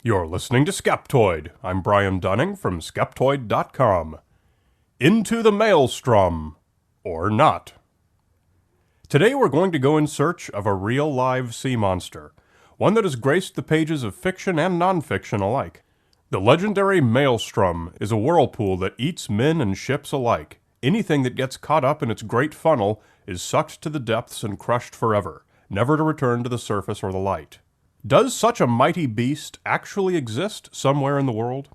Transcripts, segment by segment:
You're listening to Skeptoid. I'm Brian Dunning from Skeptoid.com. Into the Maelstrom, or not. Today we're going to go in search of a real live sea monster, one that has graced the pages of fiction and nonfiction alike. The legendary Maelstrom is a whirlpool that eats men and ships alike. Anything that gets caught up in its great funnel is sucked to the depths and crushed forever, never to return to the surface or the light. Does such a mighty beast actually exist somewhere in the world?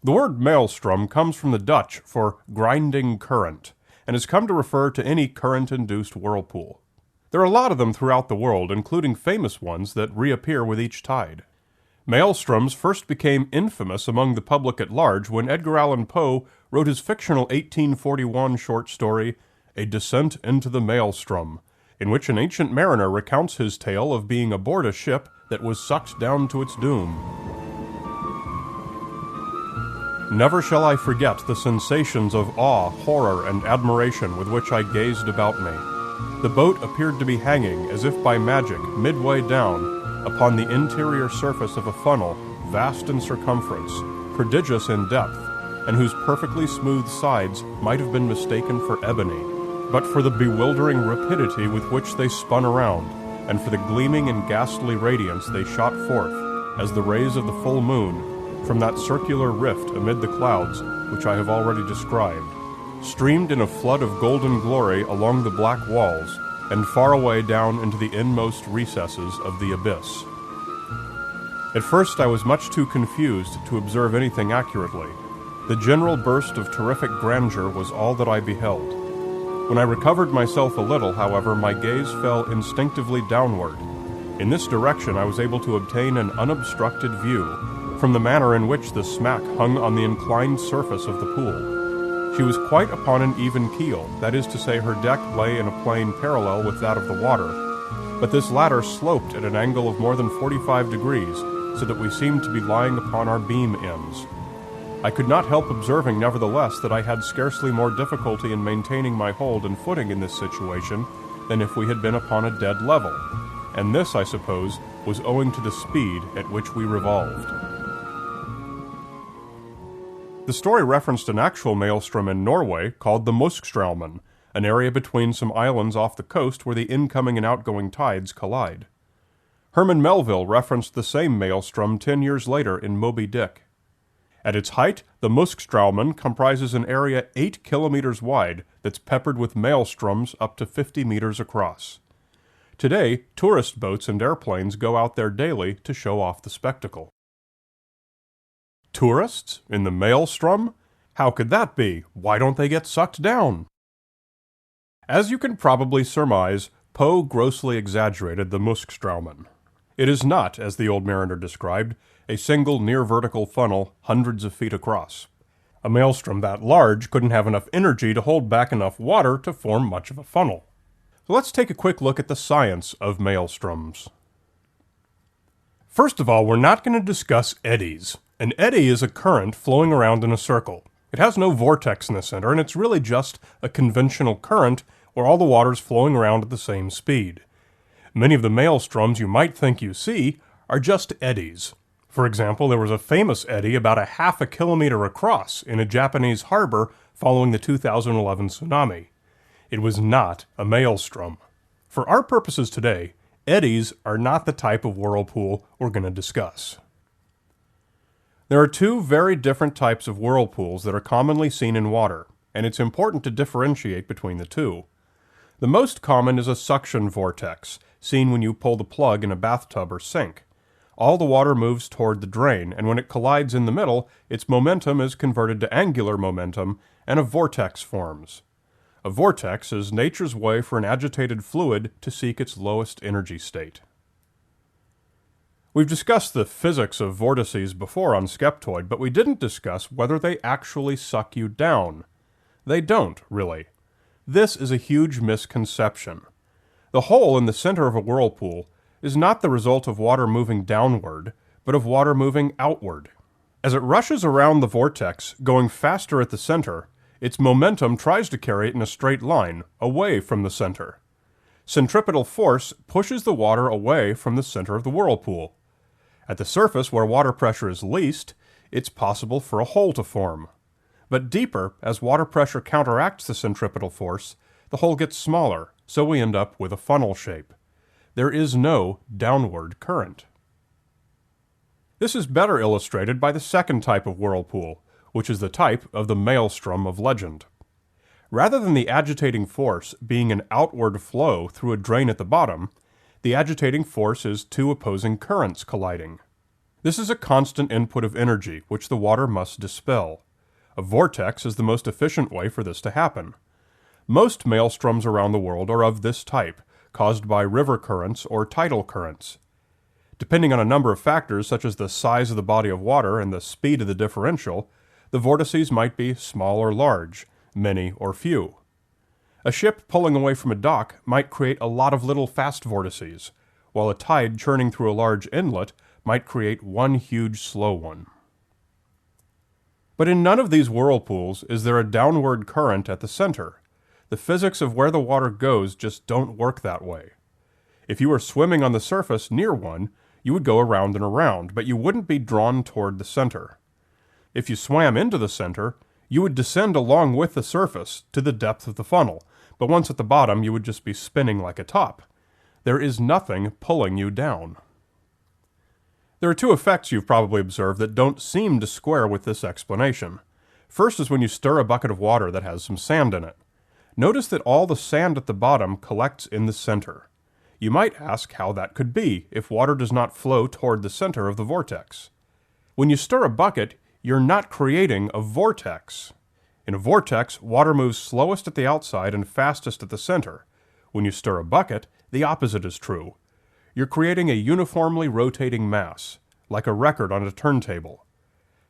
The word maelstrom comes from the Dutch for grinding current, and has come to refer to any current-induced whirlpool. There are a lot of them throughout the world, including famous ones that reappear with each tide. Maelstroms first became infamous among the public at large when Edgar Allen Poe wrote his fictional 1841 short story, A Descent into the Maelstrom, in which an ancient mariner recounts his tale of being aboard a ship that was sucked down to its doom. Never shall I forget the sensations of awe, horror, and admiration with which I gazed about me. The boat appeared to be hanging, as if by magic, midway down, upon the interior surface of a funnel, vast in circumference, prodigious in depth, and whose perfectly smooth sides might have been mistaken for ebony, but for the bewildering rapidity with which they spun around, and for the gleaming and ghastly radiance they shot forth, as the rays of the full moon, from that circular rift amid the clouds which I have already described, streamed in a flood of golden glory along the black walls, and far away down into the inmost recesses of the abyss. At first I was much too confused to observe anything accurately. The general burst of terrific grandeur was all that I beheld. When I recovered myself a little, however, my gaze fell instinctively downward. In this direction I was able to obtain an unobstructed view, from the manner in which the smack hung on the inclined surface of the pool. She was quite upon an even keel, that is to say, her deck lay in a plane parallel with that of the water, but this latter sloped at an angle of more than 45 degrees, so that we seemed to be lying upon our beam ends. I could not help observing, nevertheless, that I had scarcely more difficulty in maintaining my hold and footing in this situation than if we had been upon a dead level, and this, I suppose, was owing to the speed at which we revolved. The story referenced an actual maelstrom in Norway called the Musk Straumann, an area between some islands off the coast where the incoming and outgoing tides collide. Herman Melville referenced the same maelstrom 10 years later in Moby Dick. At its height, the Musk Straumann comprises an area 8 kilometers wide that's peppered with maelstroms up to 50 meters across. Today, tourist boats and airplanes go out there daily to show off the spectacle. Tourists in the Maelstrom? How could that be? Why don't they get sucked down? As you can probably surmise, Poe grossly exaggerated the Musk Straumann. It is not, as the old mariner described, a single near-vertical funnel hundreds of feet across. A maelstrom that large couldn't have enough energy to hold back enough water to form much of a funnel. So let's take a quick look at the science of maelstroms. First of all, we're not going to discuss eddies. An eddy is a current flowing around in a circle. It has no vortex in the center, and it's really just a conventional current where all the water's flowing around at the same speed. Many of the maelstroms you might think you see are just eddies. For example, there was a famous eddy about a half a kilometer across in a Japanese harbor following the 2011 tsunami. It was not a maelstrom. For our purposes today, eddies are not the type of whirlpool we're going to discuss. There are two very different types of whirlpools that are commonly seen in water, and it's important to differentiate between the two. The most common is a suction vortex, seen when you pull the plug in a bathtub or sink. All the water moves toward the drain, and when it collides in the middle, its momentum is converted to angular momentum, and a vortex forms. A vortex is nature's way for an agitated fluid to seek its lowest energy state. We've discussed the physics of vortices before on Skeptoid, but we didn't discuss whether they actually suck you down. They don't, really. This is a huge misconception. The hole in the center of a whirlpool is not the result of water moving downward, but of water moving outward. As it rushes around the vortex, going faster at the center, its momentum tries to carry it in a straight line, away from the center. Centripetal force pushes the water away from the center of the whirlpool. At the surface, where water pressure is least, it's possible for a hole to form. But deeper, as water pressure counteracts the centripetal force, the hole gets smaller, so we end up with a funnel shape. There is no downward current. This is better illustrated by the second type of whirlpool, which is the type of the Maelstrom of legend. Rather than the agitating force being an outward flow through a drain at the bottom, the agitating force is two opposing currents colliding. This is a constant input of energy, which the water must dispel. A vortex is the most efficient way for this to happen. Most maelstroms around the world are of this type, caused by river currents or tidal currents. Depending on a number of factors such as the size of the body of water and the speed of the differential, the vortices might be small or large, many or few. A ship pulling away from a dock might create a lot of little fast vortices, while a tide churning through a large inlet might create one huge slow one. But in none of these whirlpools is there a downward current at the center. The physics of where the water goes just don't work that way. If you were swimming on the surface near one, you would go around and around, but you wouldn't be drawn toward the center. If you swam into the center, you would descend along with the surface to the depth of the funnel, but once at the bottom you would just be spinning like a top. There is nothing pulling you down. There are two effects you've probably observed that don't seem to square with this explanation. First is when you stir a bucket of water that has some sand in it. Notice that all the sand at the bottom collects in the center. You might ask how that could be if water does not flow toward the center of the vortex. When you stir a bucket, you're not creating a vortex. In a vortex, water moves slowest at the outside and fastest at the center. When you stir a bucket, the opposite is true. You're creating a uniformly rotating mass, like a record on a turntable.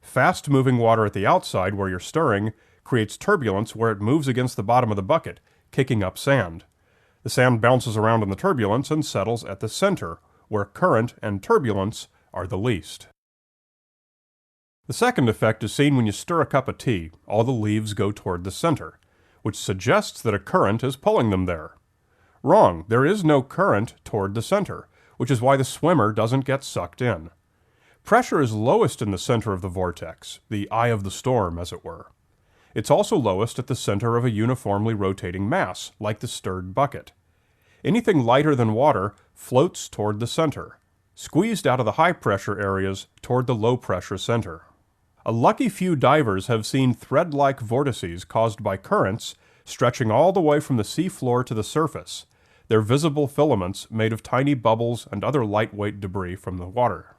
Fast-moving water at the outside where you're stirring creates turbulence where it moves against the bottom of the bucket, kicking up sand. The sand bounces around in the turbulence and settles at the center, where current and turbulence are the least. The second effect is seen when you stir a cup of tea. All the leaves go toward the center, which suggests that a current is pulling them there. Wrong, there is no current toward the center, which is why the swimmer doesn't get sucked in. Pressure is lowest in the center of the vortex, the eye of the storm, as it were. It's also lowest at the center of a uniformly rotating mass, like the stirred bucket. Anything lighter than water floats toward the center, squeezed out of the high-pressure areas toward the low-pressure center. A lucky few divers have seen thread-like vortices caused by currents stretching all the way from the sea floor to the surface, their visible filaments made of tiny bubbles and other lightweight debris from the water.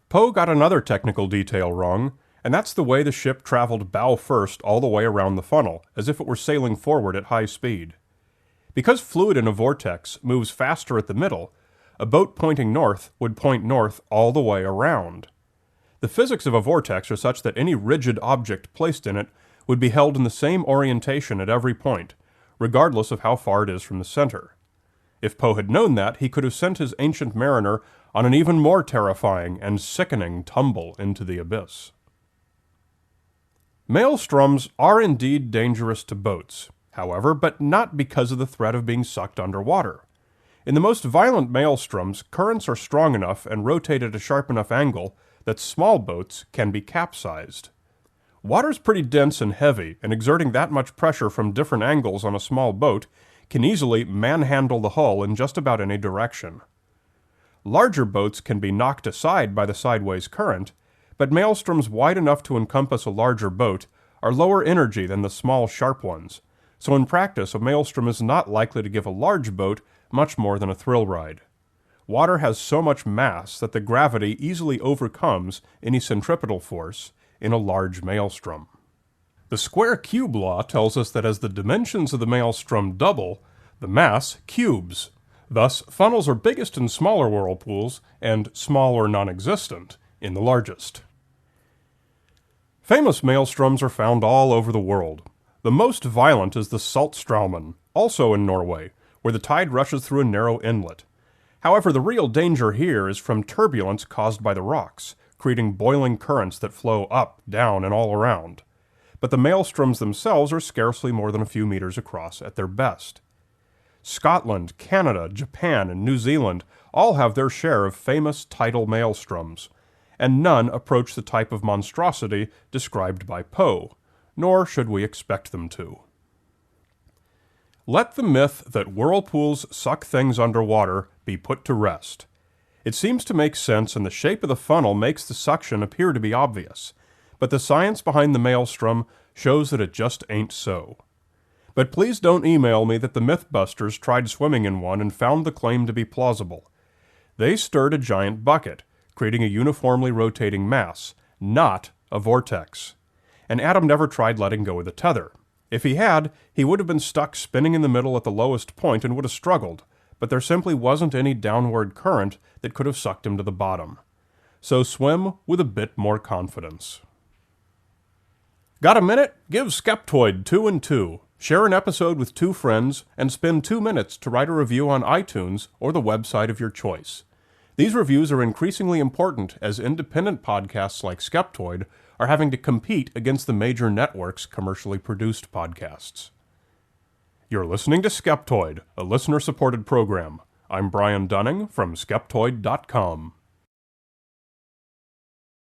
Poe got another technical detail wrong, and that's the way the ship traveled bow first all the way around the funnel, as if it were sailing forward at high speed. Because fluid in a vortex moves faster at the middle, a boat pointing north would point north all the way around. The physics of a vortex are such that any rigid object placed in it would be held in the same orientation at every point, regardless of how far it is from the center. If Poe had known that, he could have sent his ancient mariner on an even more terrifying and sickening tumble into the abyss. Maelstroms are indeed dangerous to boats, however, but not because of the threat of being sucked underwater. In the most violent maelstroms, currents are strong enough and rotate at a sharp enough angle that small boats can be capsized. Water's pretty dense and heavy, and exerting that much pressure from different angles on a small boat can easily manhandle the hull in just about any direction. Larger boats can be knocked aside by the sideways current, but maelstroms wide enough to encompass a larger boat are lower energy than the small, sharp ones, so in practice a maelstrom is not likely to give a large boat much more than a thrill ride. Water has so much mass that the gravity easily overcomes any centripetal force in a large maelstrom. The square cube law tells us that as the dimensions of the maelstrom double, the mass cubes. Thus, funnels are biggest in smaller whirlpools and small or non-existent in the largest. Famous maelstroms are found all over the world. The most violent is the Maelstr&ouml, also in Norway, where the tide rushes through a narrow inlet. However, the real danger here is from turbulence caused by the rocks, creating boiling currents that flow up, down, and all around. But the maelstroms themselves are scarcely more than a few meters across at their best. Scotland, Canada, Japan, and New Zealand all have their share of famous tidal maelstroms, and none approach the type of monstrosity described by Poe, nor should we expect them to. Let the myth that whirlpools suck things underwater be put to rest. It seems to make sense, and the shape of the funnel makes the suction appear to be obvious, but the science behind the maelstrom shows that it just ain't so. But please don't email me that the Mythbusters tried swimming in one and found the claim to be plausible. They stirred a giant bucket, creating a uniformly rotating mass, not a vortex. And Adam never tried letting go of the tether. If he had, he would have been stuck spinning in the middle at the lowest point and would have struggled, but there simply wasn't any downward current that could have sucked him to the bottom. So swim with a bit more confidence. Got a minute? Give Skeptoid 2 and 2. Share an episode with 2 friends, and spend 2 minutes to write a review on iTunes or the website of your choice. These reviews are increasingly important as independent podcasts like Skeptoid are having to compete against the major networks' commercially produced podcasts. You're listening to Skeptoid, a listener-supported program. I'm Brian Dunning from Skeptoid.com.